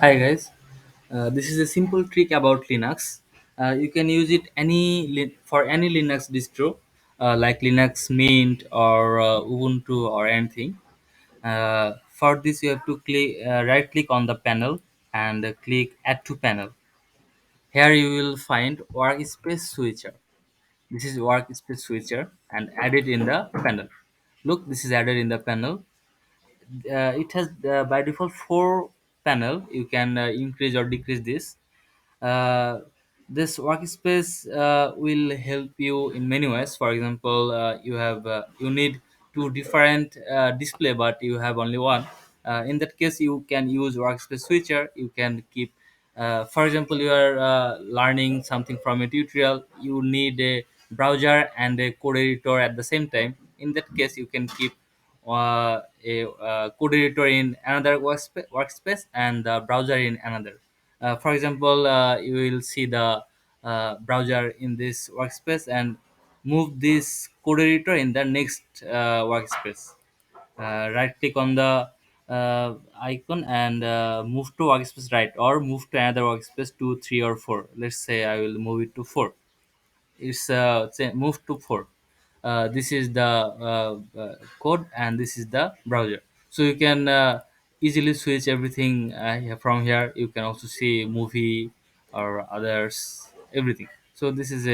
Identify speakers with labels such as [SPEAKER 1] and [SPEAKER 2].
[SPEAKER 1] Hi guys, this is a simple trick about Linux. You can use it for any Linux distro like Linux Mint or Ubuntu or anything. For this, you have to right click on the panel and click Add to Panel. Here you will find Workspace Switcher. This is Workspace Switcher and add it in the panel. Look, this is added in the panel. It has by default four panel. You can increase or decrease this. uh, this workspace will help you in many ways. For example, you need two different display but you have only one. In that case you can use workspace switcher. You can keep, for example, you are learning something from a tutorial. You need a browser and a code editor at the same time. In that case you can keep a code editor in another workspace and the browser in another. For example, you will see the browser in this workspace and move this code editor in the next workspace. Right click on the icon and move to workspace right, or move to another workspace 2 3 or 4. Let's say I will move it to 4. It's say move to 4. This is the code and this is the browser, so you can easily switch everything from here. You can also see movie or others, everything. So this is